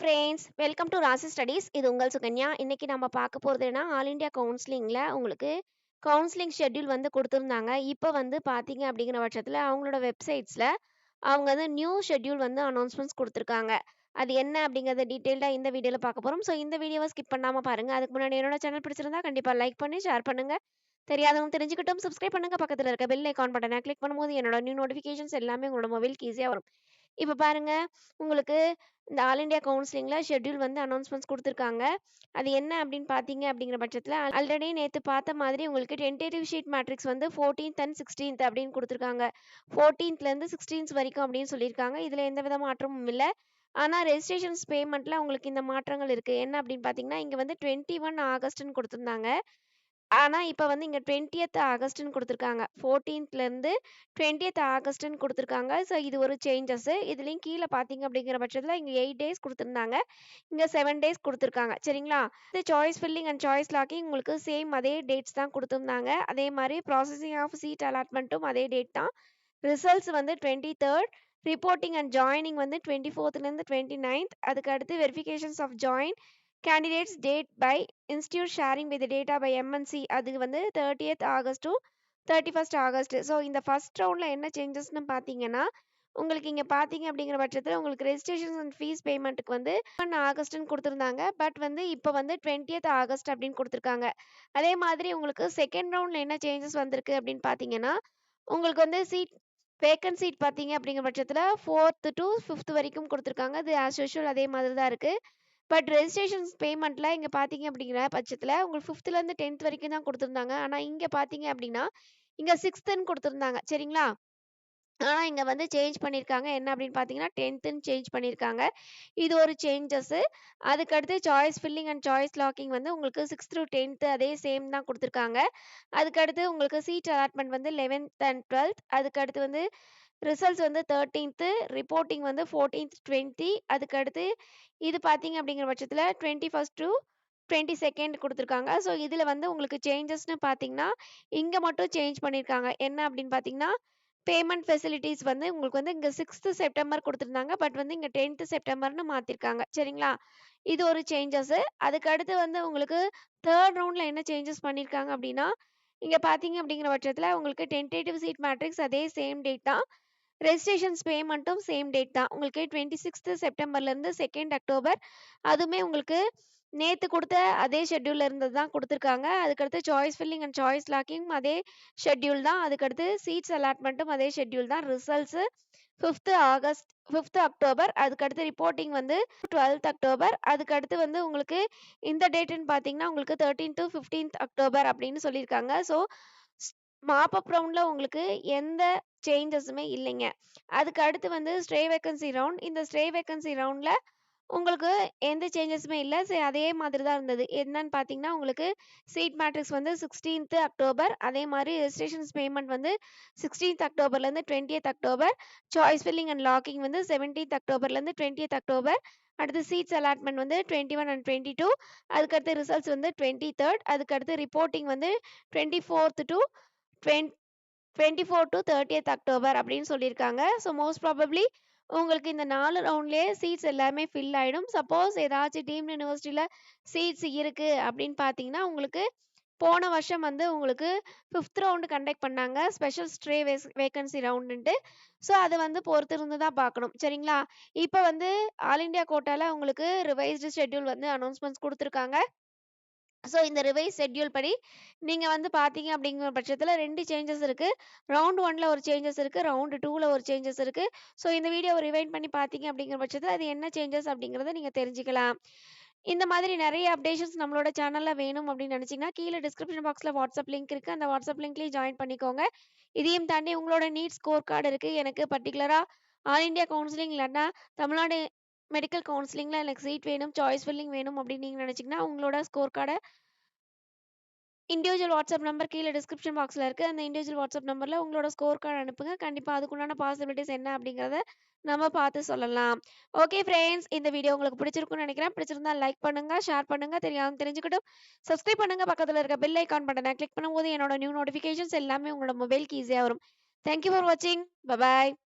Friends, welcome to ராசி studies. இது உங்கள் சுகன்யா. இன்னைக்கு நம்ம பார்க்க போறது என்னன்னா, ஆல் இந்தியா கவுன்சிலிங்ல உங்களுக்கு கவுன்சிலிங் ஷெட்யூல் வந்து குடுத்துருந்தாங்க. இப்ப வந்து பார்த்தீங்க அப்படிங்கிற பட்சத்தில, அவங்களோட வெப்சைட்ஸ்ல அவங்க வந்து நியூ ஷெட்யூல் வந்து அனௌன்ஸ்மென்ட்ஸ் குடுத்துருக்காங்க. அது என்ன அப்படிங்கிறத டீட்டெயில்டா இந்த வீடியோல பார்க்க போறோம். ஸோ இந்த வீடியோவ ஸ்கிப் பண்ணாம பாருங்க. அதுக்கு முன்னாடி என்னோட சேனல் பிடிச்சிருந்தா கண்டிப்பா லைக் பண்ணி, ஷேர் பண்ணுங்க. தெரியாதவங்க தெரிஞ்சுக்கட்டும். சப்ஸ்கிரைப் பண்ணுங்க. பக்கத்துல இருக்க பெல் ஐகான் பட்டன கிளிக் பண்ணும்போது என்னோட நியூ நோட்டிஃபிகேஷன்ஸ் எல்லாமே உங்களோட மொபைலுக்கு ஈஸியா வரும். இப்ப பாருங்க, உங்களுக்கு இந்த ஆல் இண்டியா கவுன்சிலிங்ல ஷெட்யூல் வந்து அனௌன்ஸ்மென்ட்ஸ் குடுத்துருக்காங்க. அது என்ன அப்படின்னு பார்த்தீங்க அப்படிங்கிற பட்சத்தில, ஆல்ரெடி நேத்து பார்த்த மாதிரி உங்களுக்கு டென்டேட்டிவ் ஷீட் மேட்ரிக்ஸ் வந்து 14த் அண்ட் 16த் அப்படின்னு குடுத்துருக்காங்க. 14த்லேருந்து 16th வரைக்கும் அப்படின்னு சொல்லியிருக்காங்க. இதுல எந்த வித மாற்றமும் இல்ல. ஆனா ரெஜிஸ்ட்ரேஷன்ஸ் பேமெண்ட்ல உங்களுக்கு இந்த மாற்றங்கள் இருக்கு. என்ன அப்படின்னு பார்த்தீங்கன்னா, இங்க வந்து 21 ஆகஸ்ட்ன்னு குடுத்துருந்தாங்க. ஆனா, இப்ப வந்து இங்க 20த் ஆகஸ்ட்ன்னு குடுத்துருக்காங்க. 14த்லருந்து 20த் ஆகஸ்ட்ன்னு குடுத்துருக்காங்க. ஸோ இது ஒரு சேஞ்சஸு. இதுலயும் கீழ பார்த்தீங்க அப்படிங்கிற பட்சத்தில இங்க 8 டேஸ் குடுத்துருந்தாங்க. இங்க 7 டேஸ் குடுத்துருக்காங்க. சரிங்களா? இது choice filling and choice locking உங்களுக்கு சேம் அதே டேட்ஸ் தான் குடுத்துருந்தாங்க. அதே மாரி ப்ராசஸிங் ஆஃப் சீட் அலாட்மெண்ட்டும் அதே டேட் தான். ரிசல்ட்ஸ் வந்து 23rd, ரிப்போர்ட்டிங் அண்ட் ஜாயினிங் வந்து 24த்லேருந்து 29th. அதுக்கு அடுத்து verifications of join candidates date by institute sharing with data by MNC அது வந்து 30th August to 31st August. So இந்த ஃபர்ஸ்ட் ரவுண்ட்ல என்ன சேஞ்சஸ்ன்னு பார்த்தீங்கன்னா, உங்களுக்கு இங்க பார்த்தீங்க அப்படிங்கிற பட்சத்தில உங்களுக்கு ரெஜிஸ்ட்ரேஷன் அண்ட் ஃபீஸ் பேமெண்ட்டுக்கு வந்து 1 ஆகஸ்ட்ன்னு குடுத்துருந்தாங்க. பட் வந்து இப்ப வந்து 20th ஆகஸ்ட் அப்படின்னு குடுத்துருக்காங்க. அதே மாதிரி உங்களுக்கு செகண்ட் ரவுண்ட்ல என்ன சேஞ்சஸ் வந்திருக்கு அப்படின்னு பார்த்தீங்கன்னா, உங்களுக்கு வந்து வேக்கன்ட் சீட் பார்த்தீங்க அப்படிங்கிற பட்சத்தில 4th டூ 5th வரைக்கும் குடுத்துருக்காங்க. அது ஆஸ் யூசுவல் அதே மாதிரி தான் இருக்கு. பட் ரெஜிஸ்ட்ரேஷன்ஸ் பேமெண்ட்ல இங்க பார்த்தீங்க அப்படிங்கிற பட்சத்தில உங்களுக்கு 5த்லேருந்து 10th வரைக்கும் தான் குடுத்துருந்தாங்க. ஆனா இங்க பார்த்தீங்க அப்படின்னா, இங்க 6த்ன்னு குடுத்துருந்தாங்க. சரிங்களா? ஆனா இங்க வந்து சேஞ்ச் பண்ணியிருக்காங்க. என்ன அப்படின்னு பார்த்தீங்கன்னா, 10த்ன்னு சேஞ்ச் பண்ணியிருக்காங்க. இது ஒரு சேஞ்சஸு. அதுக்கடுத்து choice filling and choice locking வந்து உங்களுக்கு 6th டூ 10th அதே சேம் தான் குடுத்துருக்காங்க. அதுக்கடுத்து உங்களுக்கு சீட் அலாட்மெண்ட் வந்து 11th அண்ட் 12th. அதுக்கடுத்து வந்து ரிசல்ட்ஸ் வந்து 13th, ரிப்போர்ட்டிங் வந்து 14th, 20 அதுக்கடுத்து இது பார்த்தீங்க அப்படிங்கிற பட்சத்தில 21st டூ 22nd குடுத்துருக்காங்க. ஸோ இதில வந்து உங்களுக்கு சேஞ்சஸ்ன்னு பார்த்தீங்கன்னா, இங்க மட்டும் சேஞ்ச் பண்ணியிருக்காங்க. என்ன அப்படின்னு பார்த்தீங்கன்னா, பேமெண்ட் ஃபெசிலிட்டீஸ் வந்து உங்களுக்கு வந்து இங்க 6th செப்டம்பர் குடுத்துருந்தாங்க. பட் வந்து இங்க 10th செப்டம்பர்ன்னு மாத்திருக்காங்க. சரிங்களா? இது ஒரு சேஞ்சஸு. அதுக்கு அடுத்து வந்து உங்களுக்கு 3 ரவுண்ட்ல என்ன சேஞ்சஸ் பண்ணியிருக்காங்க அப்படின்னா, இங்க பார்த்தீங்க அப்படிங்கிற பட்சத்தில உங்களுக்கு டென்டேட்டிவ் சீட் மேட்ரிக்ஸ் அதே சேம் டேட் தான். ரெஜிஸ்ட்ரேஷன்ஸ் பேமெண்ட்டும் சேம் டேட் தான். உங்களுக்கு 26th செப்டம்பர்லேருந்து 2nd அக்டோபர் அதுவுமே உங்களுக்கு நேத்து குடுத்த அதே ஷெட்யூல்ல இருந்தது தான் குடுத்துருக்காங்க. அதுக்கடுத்து choice filling and choice locking அதே ஷெட்யூல் தான். அதுக்கடுத்து சீட்ஸ் அலாட்மெண்ட்டும் அதே ஷெட்யூல் தான். Results 5th October. அதுக்கடுத்து ரிப்போர்ட்டிங் வந்து 12th அக்டோபர். அதுக்கடுத்து வந்து உங்களுக்கு இந்த டேட்டுன்னு பார்த்தீங்கன்னா, உங்களுக்கு 13 டூ 15th அக்டோபர் அப்படின்னு சொல்லியிருக்காங்க. ஸோ மாப் அப் ரவுண்ட்ல உங்களுக்கு எந்த சேஞ்சஸுமே இல்லைங்க. அதுக்கு அடுத்து வந்து ஸ்ட்ரே வேக்கன்சி ரவுண்ட். இந்த ஸ்ட்ரே வேக்கன்சி ரவுண்ட்ல உங்களுக்கு எந்த சேஞ்சஸுமே இல்ல. அதே மாதிரி தான் இருந்தது. என்னன்னு பார்த்தீங்கன்னா, உங்களுக்கு சீட் மேட்ரிக்ஸ் வந்து 16th அக்டோபர். அதே மாரி ரெஜிஸ்ட்ரேஷன்ஸ் பேமெண்ட் வந்து 16th அக்டோபர்லேருந்து 20th October. Choice filling and locking வந்து 17th அக்டோபர்லேருந்து 20th அக்டோபர். அடுத்து சீட்ஸ் அலாட்மெண்ட் வந்து 21 அண்ட் 22. அதுக்கடுத்து ரிசல்ட்ஸ் வந்து 23rd. அதுக்கடுத்து ரிப்போர்ட்டிங் வந்து 24th two 24 two 30th October அப்படின்னு சொல்லியிருக்காங்க. ஸோ மோஸ்ட் ப்ராபப்ளி உங்களுக்கு இந்த 4 ரவுண்ட்லயே சீட்ஸ் எல்லாமே ஃபில் ஆயிடும். சப்போஸ் ஏதாச்சும் டீம்டு யுனிவர்சிட்டில சீட்ஸ் இருக்கு அப்படின்னு பார்த்தீங்கன்னா, உங்களுக்கு போன வருஷம் வந்து உங்களுக்கு 5th ரவுண்ட் கண்டக்ட் பண்ணாங்க. ஸ்பெஷல் ஸ்ட்ரே வேக்கன்சி ரவுண்டுன்ட்டு. ஸோ அத வந்து பொறுத்திருந்து தான் பார்க்கணும். சரிங்களா? இப்ப வந்து ஆல் இண்டியா கோட்டால உங்களுக்கு ரிவைஸ்டு ஷெட்யூல் வந்து அனௌன்ஸ்மென்ட்ஸ் குடுத்துருக்காங்க. ஸோ இந்த ரிவைஸ் ஷெட்யூல் படி நீங்க வந்து பார்த்தீங்க அப்படிங்கிற பட்சத்தில 2 சேஞ்சஸ் இருக்கு. ரவுண்ட் 1ல ஒரு சேஞ்சஸ் இருக்கு. ரவுண்ட் 2ல ஒரு சேஞ்சஸ் இருக்கு. ஸோ இந்த வீடியோவ ரிவைண்ட் பண்ணி பார்த்தீங்க அப்படிங்கிற பட்சத்தில அது என்ன சேஞ்சஸ் அப்படிங்கிறத நீங்க தெரிஞ்சுக்கலாம். இந்த மாதிரி நெறைய அப்டேஷன்ஸ் நம்மளோட சேனல்ல வேணும் அப்படின்னு நினைச்சீங்கன்னா, கீழ டிஸ்கிரிப்ஷன் பாக்ஸ்ல வாட்ஸ்அப் லிங்க் இருக்கு. அந்த வாட்ஸ்அப் லிங்க்லயும் ஜாயின் பண்ணிக்கோங்க. இதையும் தாண்டி உங்களோட நீட் ஸ்கோர் கார்டு இருக்கு. எனக்கு பர்ட்டிகுலரா ஆல் இண்டியா கவுன்சிலிங் இல்லாட்டா தமிழ்நாடு மெடிக்கல் கவுன்சிலிங்ல எனக்கு சீட் வேணும், சாய்ஸ் ஃபில்லிங் வேணும் அப்படின்னு நீங்க நினைச்சீங்கன்னா, உங்களோட ஸ்கோர் கார்ட இண்டிவிஜுவல் வாட்ஸ்அப் நம்பர் கீழ டிஸ்கிரிப்ஷன் பாக்ஸ்ல இருக்கு. அந்த இண்டிவிஜுவல் வாட்ஸ்அப் நம்பர்ல உங்களோட ஸ்கோர் கார்ட் அனுப்புங்க. கண்டிப்பா அதுக்குண்டான பாசிபிலிட்டீஸ் என்ன அப்படிங்கிறத நம்ம பார்த்து சொல்லலாம். ஓகே ஃபிரெண்ட்ஸ், இந்த வீடியோ உங்களுக்கு பிடிச்சிருக்கும்னு நினைக்கிறேன். பிடிச்சிருந்தா லைக் பண்ணுங்க, ஷேர் பண்ணுங்க. தெரியாம தெரிஞ்சுக்கட்டும். சப்ஸ்கிரைப் பண்ணுங்க. பக்கத்துல இருக்க பெல் ஐகான் பட்டன கிளிக் பண்ணும்போது என்னோட நியூ நோட்டிஃபிகேஷன்ஸ் எல்லாமே உங்களோட மொபைலுக்கு ஈஸியா வரும். தேங்க் யூ ஃபார் வாட்சிங். பை.